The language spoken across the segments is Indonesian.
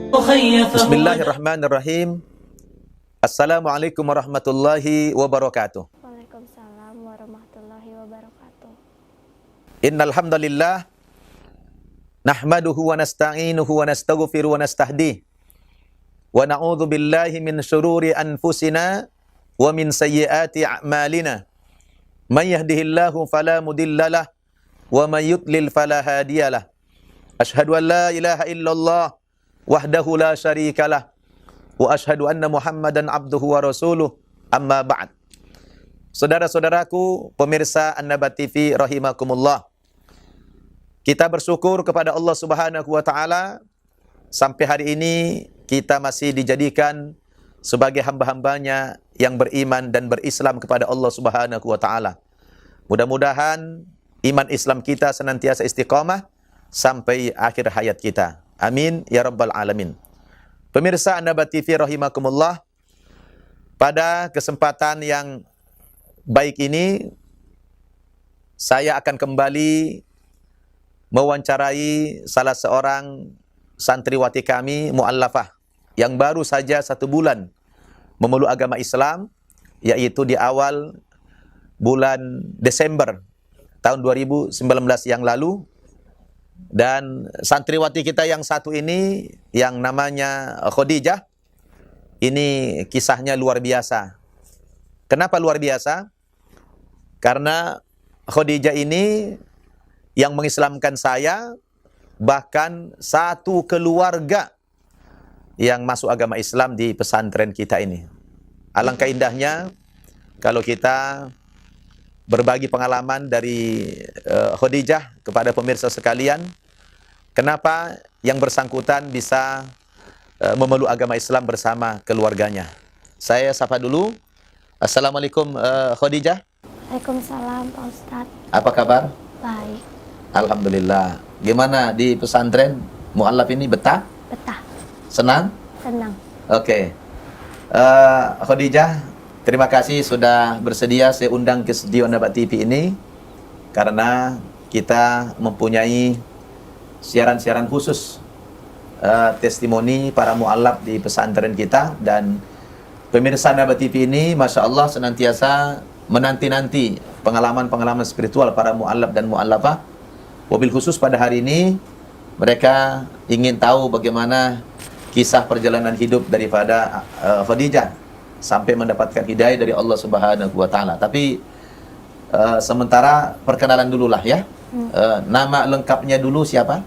Bismillahirrahmanirrahim. Assalamualaikum warahmatullahi wabarakatuh. Waalaikumsalam warahmatullahi wabarakatuh. Innal hamdalillah nahmaduhu wa nasta'inuhu wa nastaghfiruhu wa nastahdihi wa na'udzu billahi min syururi anfusina wa min sayyiati a'malina. May yahdihillahu fala mudhillalah wa may yudlil fala hadiyalah. Asyhadu an la ilaha illallah wahdahu la syarikalah wa asyhadu anna Muhammadan abduhu wa rasuluh, amma ba'd. Saudara-saudaraku pemirsa An-Nabat TV rahimakumullah. Kita bersyukur kepada Allah Subhanahu wa taala sampai hari ini kita masih dijadikan sebagai hamba-hambanya yang beriman dan berislam kepada Allah Subhanahu wa taala. Mudah-mudahan iman Islam kita senantiasa istiqamah sampai akhir hayat kita. Amin ya rabbal alamin. Pemirsa An-Nabat TV rahimakumullah, pada kesempatan yang baik ini saya akan kembali mewawancarai salah seorang santriwati kami mu'allafah yang baru saja 1 bulan memeluk agama Islam, yaitu di awal bulan Desember tahun 2019 yang lalu. Dan santriwati kita yang satu ini yang namanya Khadijah, ini kisahnya luar biasa. Kenapa luar biasa? Karena Khadijah ini yang mengislamkan saya, bahkan satu keluarga yang masuk agama Islam di pesantren kita ini. Alangkah indahnya kalau kita berbagi pengalaman dari Khadijah kepada pemirsa sekalian. Kenapa yang bersangkutan bisa memeluk agama Islam bersama keluarganya. Saya sapa dulu. Assalamualaikum Khadijah. Waalaikumsalam Pak Ustadz. Apa kabar? Baik. Alhamdulillah. Gimana di pesantren mu'allaf ini, betah? Betah. Senang? Senang. Oke. Khadijah, terima kasih sudah bersedia saya undang ke studio An-Nabat TV ini, karena kita mempunyai siaran-siaran khusus testimoni para mu'allaf di pesantren kita. Dan pemirsa An-Nabat TV ini Masya Allah senantiasa menanti-nanti pengalaman-pengalaman spiritual para mu'allaf dan mu'allafah. Wabil khusus pada hari ini mereka ingin tahu bagaimana kisah perjalanan hidup daripada Khadijah sampai mendapatkan hidayah dari Allah Subhanahu wa taala. Tapi sementara perkenalan dululah ya. Nama lengkapnya dulu siapa?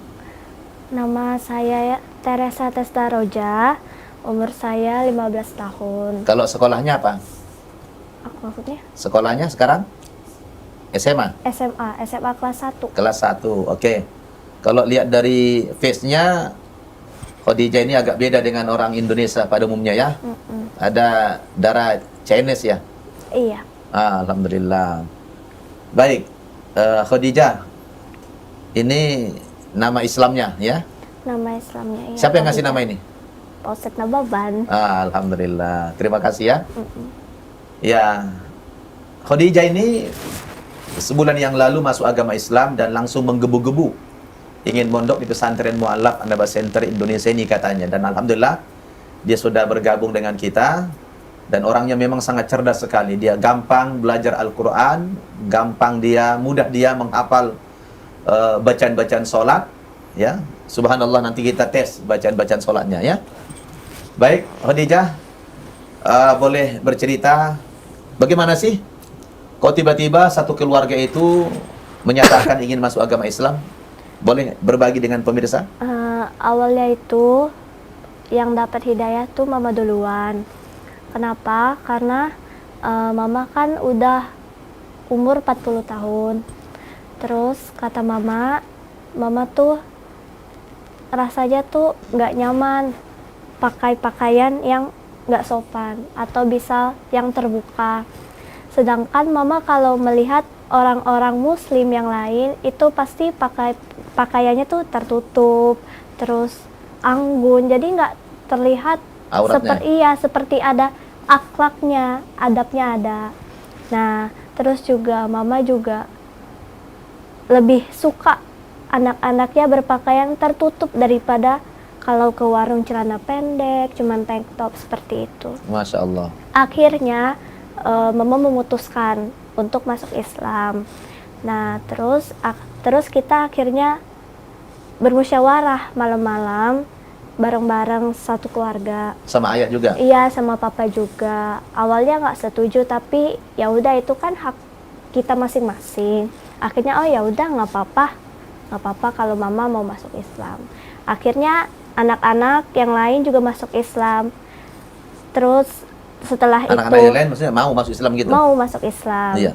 Nama saya Teresa Testaroja. Umur saya 15 tahun. Kalau sekolahnya apa? Maksudnya? Sekolahnya sekarang? SMA? SMA kelas 1. Kelas 1, oke. Kalau lihat dari face-nya, Khadijah ini agak beda dengan orang Indonesia pada umumnya ya. Ada darah Chinese ya? Iya. Alhamdulillah. Baik, Khadijah, ini nama Islamnya ya? Nama Islamnya iya. Siapa yang ngasih nama ini? Pak Ustadz Nababan. Alhamdulillah, terima kasih ya. Ya, Khadijah ini sebulan yang lalu masuk agama Islam dan langsung menggebu-gebu ingin mondok di pesantren mu'allaf An-Nabat Center Indonesia ini katanya. Dan alhamdulillah dia sudah bergabung dengan kita, dan orangnya memang sangat cerdas sekali. Dia gampang belajar Al-Quran, mudah dia menghafal bacaan-bacaan sholat ya. Subhanallah, nanti kita tes bacaan-bacaan sholatnya ya. Baik Khadijah, boleh bercerita bagaimana sih kok tiba-tiba satu keluarga itu menyatakan ingin masuk agama Islam? Boleh berbagi dengan pemirsa? Awalnya itu yang dapat hidayah tuh mama duluan. Kenapa? Karena mama kan udah umur 40 tahun. Terus kata mama tuh rasanya tuh nggak nyaman pakai pakaian yang nggak sopan atau bisa yang terbuka. Sedangkan mama kalau melihat orang-orang muslim yang lain itu pasti pakaiannya tuh tertutup, terus anggun, jadi nggak terlihat seperti ada akhlaknya, adabnya ada. Nah, terus juga mama juga lebih suka anak-anaknya berpakaian tertutup daripada kalau ke warung celana pendek, cuman tank top seperti itu. Masya Allah. Akhirnya mama memutuskan untuk masuk Islam. Nah, terus kita akhirnya bermusyawarah malam-malam bareng-bareng satu keluarga. Sama ayah juga? Iya, sama papa juga. Awalnya nggak setuju, tapi ya udah itu kan hak kita masing-masing. Akhirnya oh ya udah nggak apa-apa kalau mama mau masuk Islam. Akhirnya anak-anak yang lain juga masuk Islam. Terus setelah Anak-anak itu yang lain maksudnya mau masuk Islam gitu? mau masuk Islam. Iya.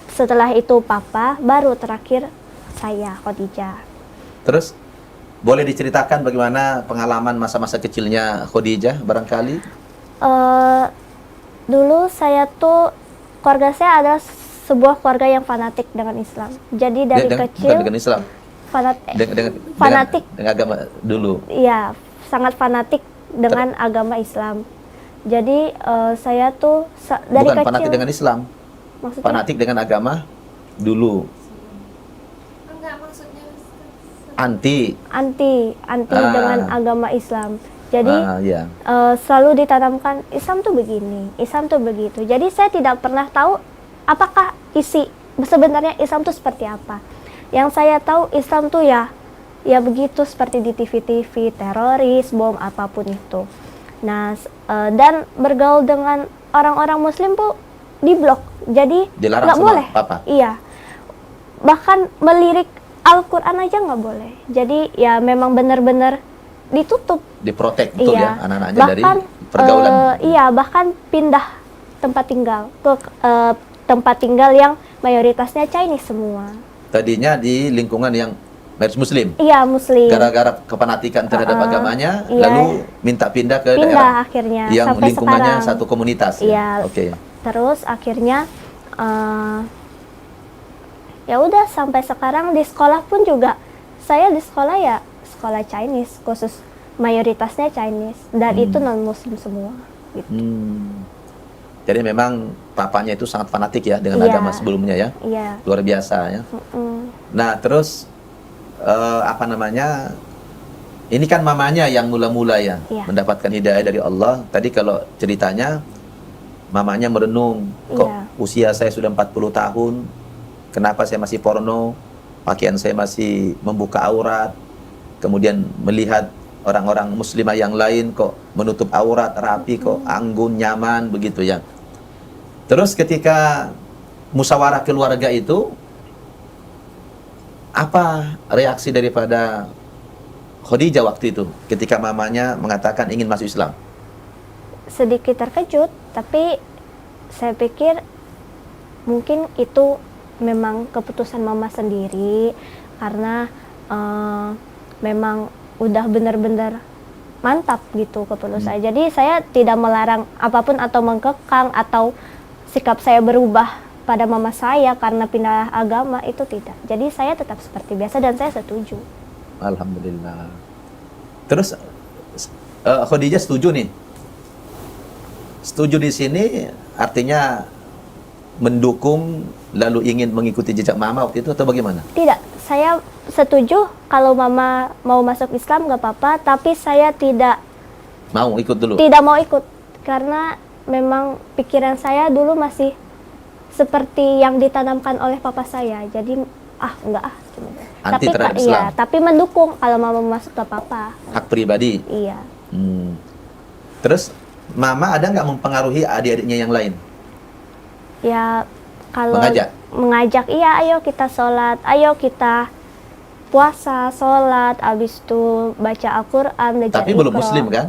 Setelah itu papa, baru terakhir saya, Khadijah. Terus boleh diceritakan bagaimana pengalaman masa-masa kecilnya Khadijah barangkali? Dulu saya tuh, keluarga saya adalah sebuah keluarga yang fanatik dengan Islam. Jadi dari kecil bukan dengan Islam. Fanatik. Dengan agama dulu. Iya, sangat fanatik dengan agama Islam. Jadi saya tuh dari Bukan kecil. fanatik dengan Islam. Maksudnya? Fanatik dengan agama dulu. Enggak, maksudnya Anti. Dengan agama Islam. Jadi Iya. selalu ditanamkan Islam tuh begini, Islam tuh begitu. Jadi saya tidak pernah tahu apakah isi sebenarnya Islam tuh seperti apa. Yang saya tahu Islam tuh ya begitu seperti di TV-TV, teroris, bom, apapun itu. Nah, dan bergaul dengan orang-orang Muslim tuh diblok. Jadi Dilarang nggak sama boleh. papa? Iya. Bahkan melirik Al-Quran aja nggak boleh. Jadi ya memang benar-benar ditutup. Diprotek betul Iya. ya anak-anaknya dari Bahkan, pergaulan. iya, bahkan pindah tempat tinggal ke tempat tinggal yang mayoritasnya Chinese semua. Tadinya di lingkungan yang mayoritas Muslim. Iya, Muslim. Gara-gara kefanatikan terhadap agamanya, iya. lalu minta pindah ke Pindah daerah akhirnya, yang sampai lingkungannya sekarang. satu komunitas. Iya. Ya? Oke. Terus akhirnya ya udah sampai sekarang di sekolah pun juga saya di sekolah ya sekolah Chinese, khusus mayoritasnya Chinese dan itu non Muslim semua. Gitu. Jadi memang papanya itu sangat fanatik ya dengan Iya. agama sebelumnya ya, Iya. luar biasa ya. Nah terus apa namanya? Ini kan mamanya yang mula-mula ya Iya. mendapatkan hidayah dari Allah. Tadi kalau ceritanya mamanya merenung, kok Iya. usia saya sudah 40 tahun, kenapa saya masih porno, pakaian saya masih membuka aurat, kemudian melihat orang-orang muslimah yang lain kok menutup aurat, rapi kok, anggun, nyaman, begitu ya. Terus ketika musyawarah keluarga itu, apa reaksi daripada Khadijah waktu itu ketika mamanya mengatakan ingin masuk Islam? Sedikit terkejut, tapi saya pikir mungkin itu memang keputusan mama sendiri karena memang udah benar-benar mantap gitu keputusan. Jadi saya tidak melarang apapun atau mengkekang atau sikap saya berubah pada mama saya karena pindah agama, itu tidak. Jadi saya tetap seperti biasa dan saya setuju. Alhamdulillah. Terus Khadijah setuju nih. Setuju di sini artinya mendukung lalu ingin mengikuti jejak mama waktu itu atau bagaimana? Tidak, saya setuju kalau mama mau masuk Islam nggak apa-apa, tapi saya tidak Mau ikut dulu? mau ikut karena memang pikiran saya dulu masih seperti yang ditanamkan oleh papa saya. Jadi enggak Anti terhadap iya, Islam. tapi mendukung kalau mama mau masuk nggak apa-apa. Hak pribadi. Iya. Terus mama ada nggak mempengaruhi adik-adiknya yang lain? Ya kalau Mengajak? Iya, ayo kita sholat, ayo kita puasa, sholat, abis itu baca Al-Quran, belajar Tapi belum Iqra. Muslim kan?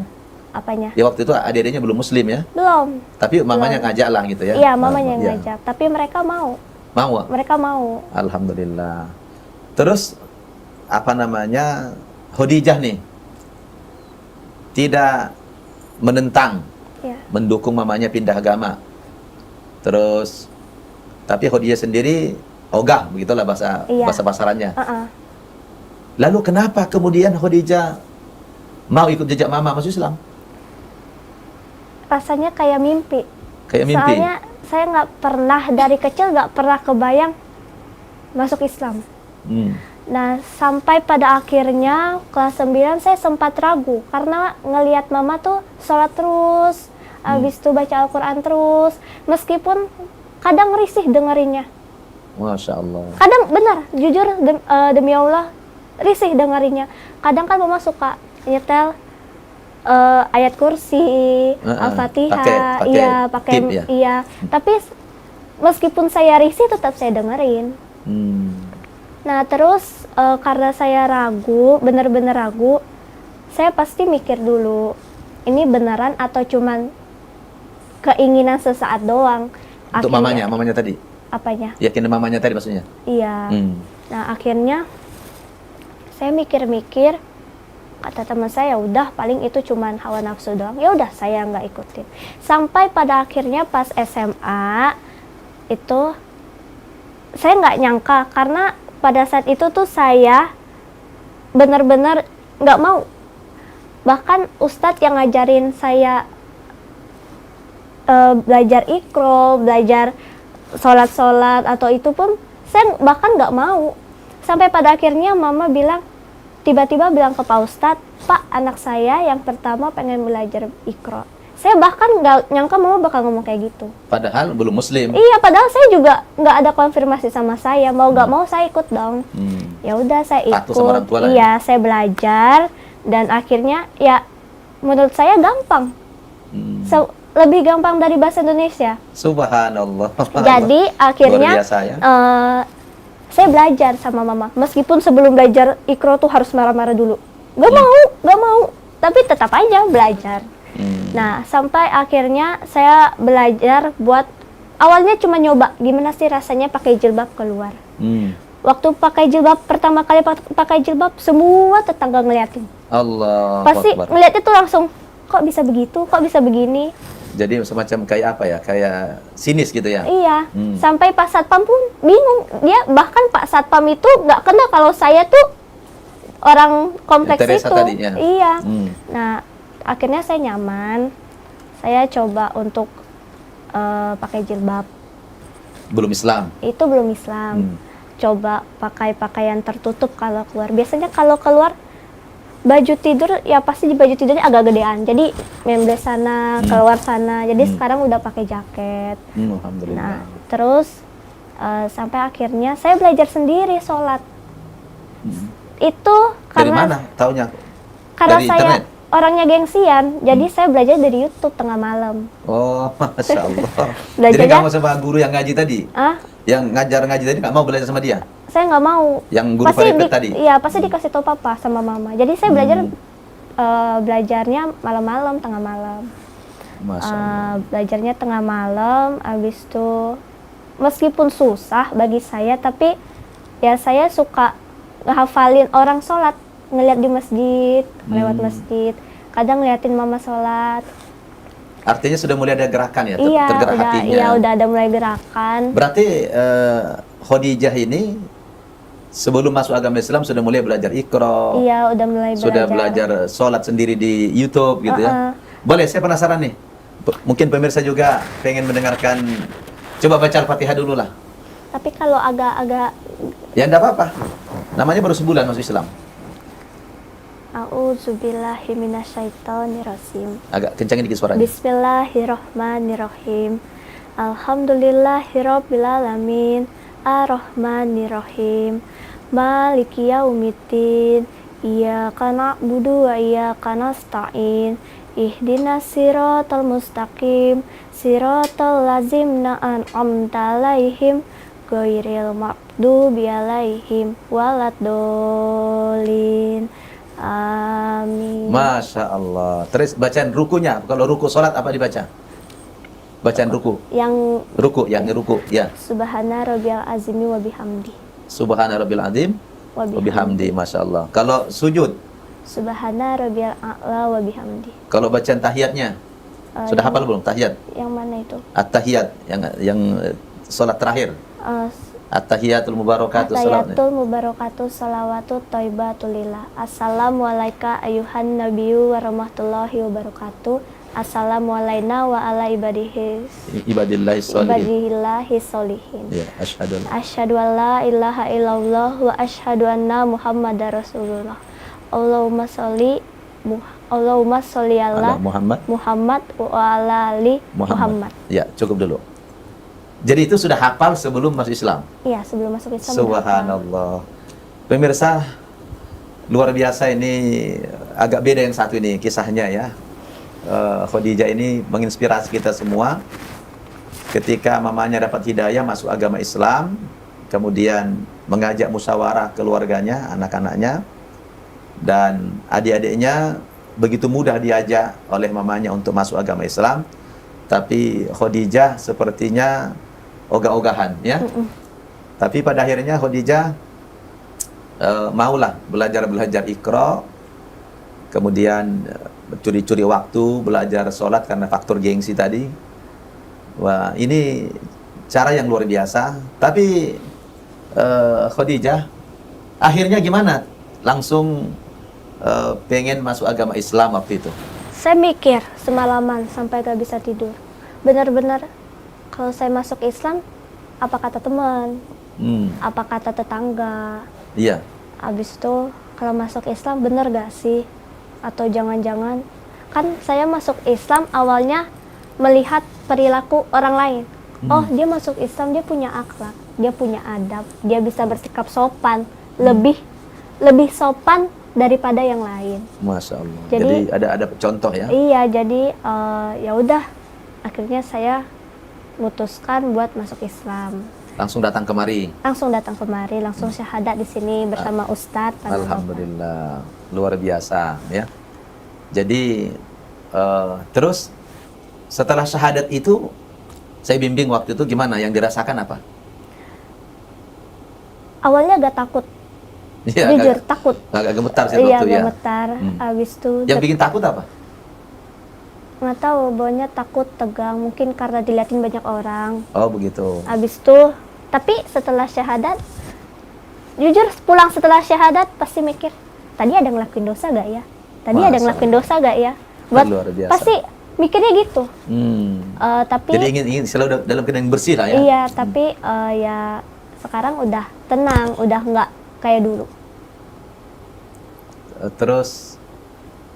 Apanya? Ya waktu itu adik-adiknya belum Muslim ya? Belum. Tapi mamanya ngajak lah gitu ya? Iya, mamanya yang Iya. ngajak. Tapi mereka mau. Mau? Mereka mau. Alhamdulillah. Terus apa namanya, Khadijah nih tidak menentang, Ya. mendukung mamanya pindah agama. Terus tapi Khadijah sendiri ogah, begitulah bahasa Iya. pasarannya. Uh-uh. Lalu kenapa kemudian Khadijah mau ikut jejak mama masuk Islam? Rasanya kayak mimpi. Kayak mimpi. Soalnya saya nggak pernah dari kecil nggak pernah kebayang masuk Islam. Nah, sampai pada akhirnya kelas 9 saya sempat ragu karena ngelihat mama tuh sholat terus, habis itu baca Al-Quran terus, meskipun kadang risih dengerinnya. Masya Allah. Kadang benar, jujur demi Allah risih dengerinnya. Kadang kan mama suka nyetel ayat kursi, Al-Fatihah, pakai iya pakai tip ya? iya. Tapi meskipun saya risih tetap saya dengerin. Nah terus karena saya ragu, benar-benar ragu, saya pasti mikir dulu, ini beneran atau cuman keinginan sesaat doang. Untuk mamanya tadi? Apanya? Yakin mamanya tadi maksudnya? Iya. Nah akhirnya saya mikir-mikir, kata teman saya, udah paling itu cuman hawa nafsu doang. Ya udah saya nggak ikutin. Sampai pada akhirnya pas SMA itu saya nggak nyangka karena pada saat itu tuh saya benar-benar nggak mau. Bahkan ustadz yang ngajarin saya belajar ikro, belajar sholat-sholat atau itu pun saya bahkan nggak mau. Sampai pada akhirnya mama tiba-tiba bilang ke Pak Ustadz, Pak, anak saya yang pertama pengen belajar ikro. Saya bahkan nggak nyangka mama bakal ngomong kayak gitu. Padahal belum muslim. Iya, padahal saya juga nggak ada konfirmasi sama saya. Mau nggak mau saya ikut dong. Ya udah saya Patuh sama orang ikut. tua lah ya? Iya, saya belajar dan akhirnya ya menurut saya gampang. Lebih gampang dari bahasa Indonesia. Subhanallah. Jadi akhirnya Luar biasa ya. saya belajar sama mama. Meskipun sebelum belajar ikro tuh harus marah-marah dulu. Gak mau. Tapi tetap aja belajar. Nah, sampai akhirnya saya belajar buat awalnya cuma nyoba gimana sih rasanya pakai jilbab keluar. Waktu pakai jilbab pertama kali pakai jilbab semua tetangga ngeliatin. Allah. Pasti ngeliat itu langsung kok bisa begitu, kok bisa begini. Jadi semacam kayak apa ya? Kayak sinis gitu ya? Iya. Sampai Pak Satpam pun bingung. Dia bahkan Pak Satpam itu nggak kenal kalau saya tuh orang kompleks Teresa itu. tadi, ya? Iya. Nah, akhirnya saya nyaman. Saya coba untuk pakai jilbab. Belum Islam? Itu belum Islam. Coba pakai pakaian tertutup kalau keluar. Biasanya kalau keluar baju tidur ya pasti di baju tidurnya agak gedean. Jadi membles sana, keluar sana. Jadi sekarang udah pakai jaket. Alhamdulillah. Nah, terus sampai akhirnya saya belajar sendiri sholat. Itu Dari karena mana taunya? karena Dari saya internet? orangnya gengsian, jadi saya belajar dari YouTube tengah malam. Oh, Masya Allah. Belajarnya- Jadi kamu sama guru yang ngaji tadi? Ah, Yang ngaji tadi nggak mau belajar sama dia? saya nggak mau. Yang guru private tadi? Iya, pasti dikasih tahu papa sama mama. Jadi saya belajarnya malam-malam, tengah malam. Masya Allah. Belajarnya tengah malam, habis itu meskipun susah bagi saya, tapi ya saya suka ngehafalin orang sholat, ngeliat di masjid, lewat masjid, kadang ngeliatin mama sholat. Artinya sudah mulai ada gerakan ya? Iya, Tergerak udah, hatinya. iya udah ada mulai gerakan. Berarti Khadijah ini sebelum masuk agama Islam sudah mulai belajar Iqra, Iya, udah mulai belajar. sudah belajar sholat sendiri di YouTube gitu ya. Boleh, saya penasaran nih. Mungkin pemirsa juga pengen mendengarkan. Coba baca Al-Fatihah dulu lah. Tapi kalau agak-agak Ya enggak apa-apa. Namanya baru sebulan masuk Islam. A'udzubillahi minasyaitonirrajim. Agak kencangin dikit suaranya. Bismillahirrahmanirrahim. Alhamdulillahirabbil alamin. Ar-Rahmanirrahim. Maliki yaumiddin. Iyyaka na'budu wa iyyaka nasta'in. Ihdinas siratal mustaqim. Siratal ladzina an'amta 'alaihim ghairil maghdubi 'alaihim waladdallin. Amin. Masya Allah. Terus bacaan rukunya. Kalau ruku sholat apa dibaca? Bacaan ruku. Yang Ruku, yang ruku. Ya. Subhana rabbiyal azimi wa bihamdi. Subhana rabbil azim Wa wa bihamdi. Masya Allah. Kalau sujud, Subhana rabbiyal a'la wa bihamdi. kalau bacaan tahiyatnya, sudah yang- hafal belum tahiyat? Yang mana itu? At-tahiyat yang sholat terakhir. At-tahiyatul mubarakatuh salam. Tahiyatul mubarakatuh salawatu thayyibatulillah. Assalamualaikum ayuhan nabiyyu wa rahmatullahi wabarakatuh. Assalamu alaina wa ala Ibadillahi sholihin. ibadillahi sholihin. Ya, asyhadu an Asyhadu an la ilaha illallah wa asyhadu anna Muhammadar Rasulullah. Allahumma sholli ala ala Muhammad. Muhammad wa ala ali Muhammad. Ya, cukup dulu. Jadi itu sudah hafal sebelum masuk Islam. Iya, sebelum masuk Islam. Subhanallah. Pemirsa, luar biasa ini, agak beda yang satu ini kisahnya ya. Khadijah ini menginspirasi kita semua. Ketika mamanya dapat hidayah masuk agama Islam, kemudian mengajak musyawarah keluarganya, anak-anaknya, dan adik-adiknya begitu mudah diajak oleh mamanya untuk masuk agama Islam. Tapi Khadijah sepertinya ogah-ogahan ya. Tapi pada akhirnya Khadijah maulah belajar Iqra, kemudian curi-curi waktu belajar sholat karena faktor gengsi tadi. Wah, ini cara yang luar biasa. Tapi Khadijah akhirnya gimana? Langsung pengen masuk agama Islam waktu itu. Saya mikir semalaman sampai gak bisa tidur. Benar-benar kalau saya masuk Islam, apa kata teman? Apa kata tetangga? Iya. Habis itu kalau masuk Islam bener gak sih? Atau jangan-jangan kan saya masuk Islam awalnya melihat perilaku orang lain. Oh, dia masuk Islam, dia punya akhlak, dia punya adab, dia bisa bersikap sopan, lebih sopan daripada yang lain. Masya Allah. Jadi ada contoh ya? Iya, jadi ya udah akhirnya saya memutuskan buat masuk Islam. Langsung datang kemari. Langsung syahadat di sini bersama Ustadz. Alhamdulillah, luar biasa ya. Jadi terus setelah syahadat itu, saya bimbing waktu itu gimana? Yang dirasakan apa? Awalnya agak takut. Ya, Jujur takut. Agak gemetar sih Iya, waktu ya. gemetar. Habis itu Yang bikin takut apa? nggak tahu, baunya takut, tegang, mungkin karena diliatin banyak orang. Oh begitu. Habis itu, tapi setelah syahadat, jujur pulang setelah syahadat pasti mikir, tadi ada ngelakuin dosa gak ya? Tadi ada ngelakuin dosa gak ya? Luar biasa. Pasti mikirnya gitu. Tapi jadi ingin selalu dalam keadaan bersih lah ya. iya, tapi ya sekarang udah tenang, udah nggak kayak dulu. Terus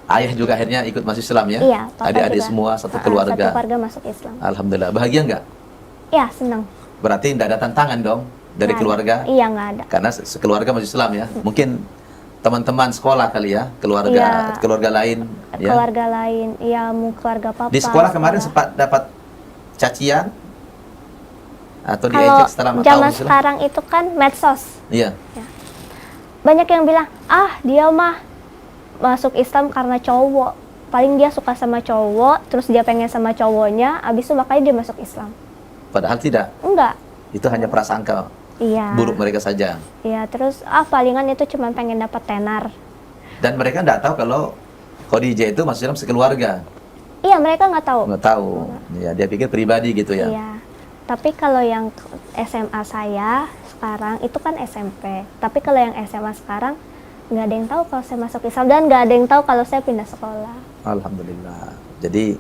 ayah juga akhirnya ikut masuk Islam ya? Iya, papa adik-adik juga. semua satu keluarga. Satu keluarga masuk Islam. Alhamdulillah. Bahagia nggak? Iya, senang. Berarti tidak ada tantangan dong dari Nggak keluarga? ada. Iya, nggak ada. Karena sekeluarga masuk Islam ya. Mungkin teman-teman sekolah kali ya, keluarga Iya. keluarga lain ya. Keluarga lain, iya, mau keluarga papa. Di sekolah kemarin sempat dapat cacian atau Kalau diejek setelah tahu zaman Islam? sekarang itu kan medsos. Iya. Banyak yang bilang, dia mah masuk Islam karena cowok. Paling dia suka sama cowok, terus dia pengen sama cowoknya, abis itu makanya dia masuk Islam. Padahal tidak. Enggak. Itu hanya prasangka Iya. buruk mereka saja. Iya, terus palingan itu cuma pengen dapat tenar. Dan mereka tidak tahu kalau Khadijah itu masuk Islam sekeluarga. Iya, mereka nggak tahu. Nggak tahu. Ya, dia pikir pribadi gitu ya. Iya. Tapi kalau yang SMA saya sekarang itu kan SMP. Tapi kalau yang SMA sekarang nggak ada yang tahu kalau saya masuk Islam dan nggak ada yang tahu kalau saya pindah sekolah. Alhamdulillah. Jadi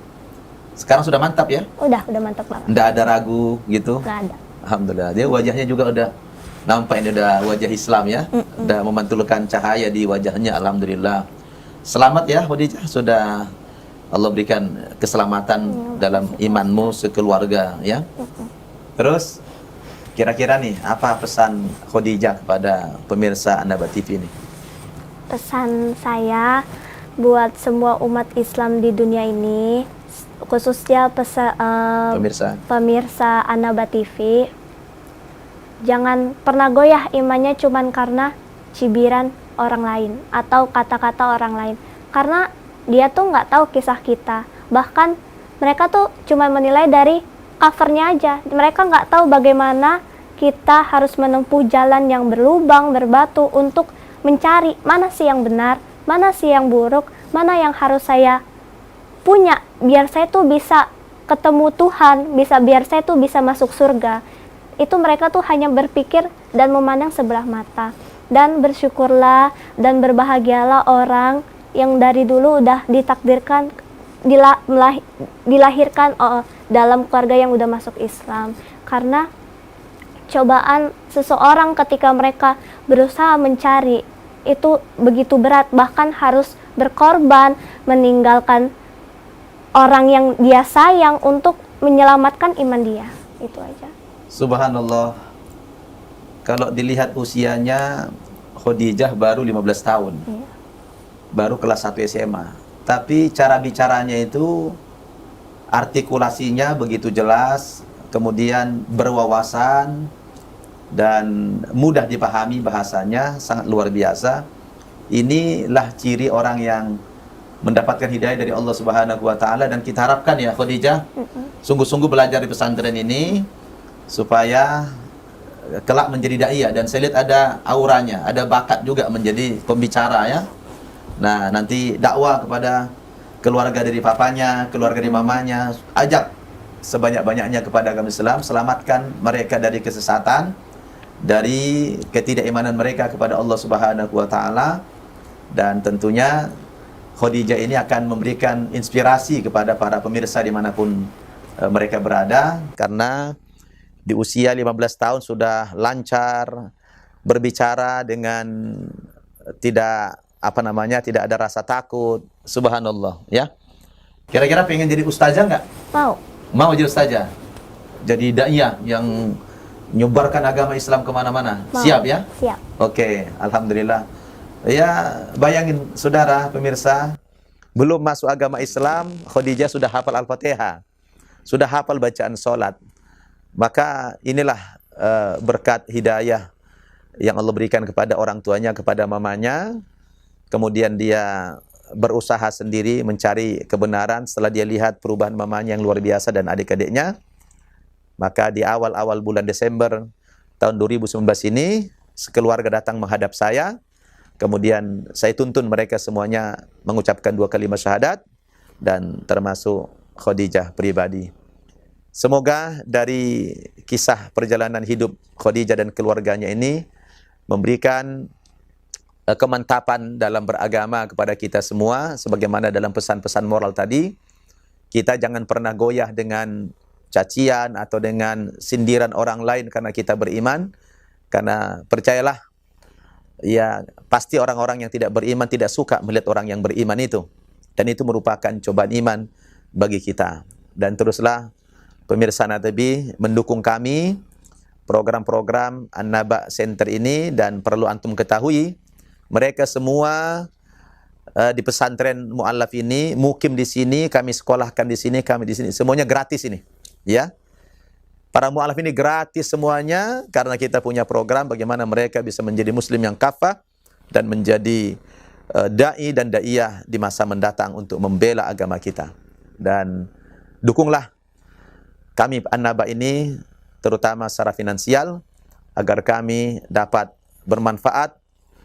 sekarang sudah mantap ya? Udah mantap banget. Nggak ada ragu gitu? Nggak ada. Alhamdulillah. Dia wajahnya juga udah nampak, ini udah wajah Islam ya. Udah memantulkan cahaya di wajahnya. Alhamdulillah. Selamat ya Khadijah, sudah Allah berikan keselamatan dalam imanmu sekeluarga ya. Terus kira-kira nih apa pesan Khadijah kepada pemirsa An-Naba TV ini? Pesan saya buat semua umat Islam di dunia ini, khususnya pemirsa An-Naba TV, jangan pernah goyah imannya cuman karena cibiran orang lain atau kata-kata orang lain, karena dia tuh nggak tahu kisah kita. Bahkan mereka tuh cuma menilai dari covernya aja. Mereka nggak tahu bagaimana kita harus menempuh jalan yang berlubang, berbatu untuk mencari mana sih yang benar, mana sih yang buruk, mana yang harus saya punya biar saya tuh bisa ketemu Tuhan, biar saya tuh bisa masuk surga. Itu mereka tuh hanya berpikir dan memandang sebelah mata. Dan bersyukurlah dan berbahagialah orang yang dari dulu udah ditakdirkan dilahirkan dalam keluarga yang udah masuk Islam. Karena cobaan seseorang ketika mereka berusaha mencari itu begitu berat, bahkan harus berkorban, meninggalkan orang yang dia sayang untuk menyelamatkan iman dia. Itu aja. Subhanallah. Kalau dilihat usianya, Khadijah baru 15 tahun. Iya. Baru kelas 1 SMA. Tapi cara bicaranya itu, artikulasinya begitu jelas, kemudian berwawasan, dan mudah dipahami bahasanya, sangat luar biasa. Inilah ciri orang yang mendapatkan hidayah dari Allah Subhanahu wa taala, dan kita harapkan ya Khadijah, sungguh-sungguh belajar di pesantren ini supaya kelak menjadi dai, dan saya lihat ada auranya, ada bakat juga menjadi pembicara ya. Nah, nanti dakwah kepada keluarga dari papanya, keluarga dari mamanya, ajak sebanyak-banyaknya kepada agama Islam, selamatkan mereka dari kesesatan, dari ketidakimanan mereka kepada Allah Subhanahu wa taala. Dan tentunya Khadijah ini akan memberikan inspirasi kepada para pemirsa dimanapun mereka berada, karena di usia 15 tahun sudah lancar berbicara dengan tidak tidak ada rasa takut. Subhanallah ya. Kira-kira pengen jadi ustazah nggak? Mau jadi ustazah, jadi daiyah yang nyebarkan agama Islam kemana-mana. Siap ya? Siap. Oke, alhamdulillah. Ya, bayangin saudara pemirsa, belum masuk agama Islam, Khadijah sudah hafal Al-Fatihah, sudah hafal bacaan sholat. Maka inilah berkat hidayah yang Allah berikan kepada orang tuanya, kepada mamanya. Kemudian dia berusaha sendiri mencari kebenaran setelah dia lihat perubahan mamanya yang luar biasa dan adik-adiknya. Maka di awal-awal bulan Desember tahun 2019 ini, sekeluarga datang menghadap saya. Kemudian saya tuntun mereka semuanya mengucapkan 2 kalimat syahadat, dan termasuk Khadijah pribadi. Semoga dari kisah perjalanan hidup Khadijah dan keluarganya ini memberikan kemantapan dalam beragama kepada kita semua, sebagaimana dalam pesan-pesan moral tadi. Kita jangan pernah goyah dengan cacian atau dengan sindiran orang lain karena kita beriman, karena percayalah, ya pasti orang-orang yang tidak beriman tidak suka melihat orang yang beriman itu, dan itu merupakan cobaan iman bagi kita. Dan teruslah pemirsa Natabi mendukung kami program-program An-Naba Center ini, dan perlu antum ketahui, mereka semua di pesantren Mu'allaf ini mukim di sini, kami sekolahkan di sini, kami di sini, semuanya gratis ini, ya. Para mu'allaf ini gratis semuanya, karena kita punya program bagaimana mereka bisa menjadi muslim yang kafah dan menjadi dai dan daiyah di masa mendatang untuk membela agama kita. Dan dukunglah kami An-Naba ini, terutama secara finansial, agar kami dapat bermanfaat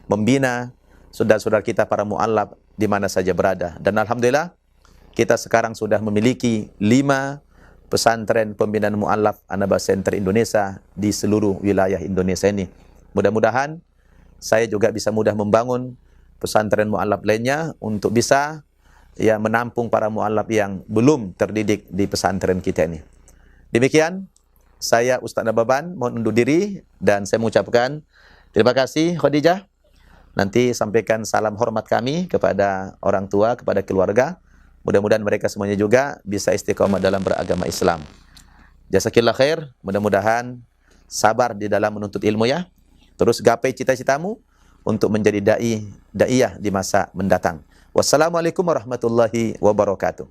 membina saudara-saudara kita para mu'allaf di mana saja berada. Dan alhamdulillah kita sekarang sudah memiliki 5 pesantren pembinaan mu'allaf An-Naba Center Indonesia di seluruh wilayah Indonesia ini. Mudah-mudahan saya juga bisa mudah membangun pesantren mu'allaf lainnya untuk bisa ya menampung para mu'allaf yang belum terdidik di pesantren kita ini. Demikian, saya Ustaz Nababan mohon undur diri, dan saya mengucapkan terima kasih Khadijah. Nanti sampaikan salam hormat kami kepada orang tua, kepada keluarga. Mudah-mudahan mereka semuanya juga bisa istiqomah dalam beragama Islam. Jazakillah khair. Mudah-mudahan sabar di dalam menuntut ilmu ya. Terus gapai cita-citamu untuk menjadi daiyah di masa mendatang. Wassalamualaikum warahmatullahi wabarakatuh.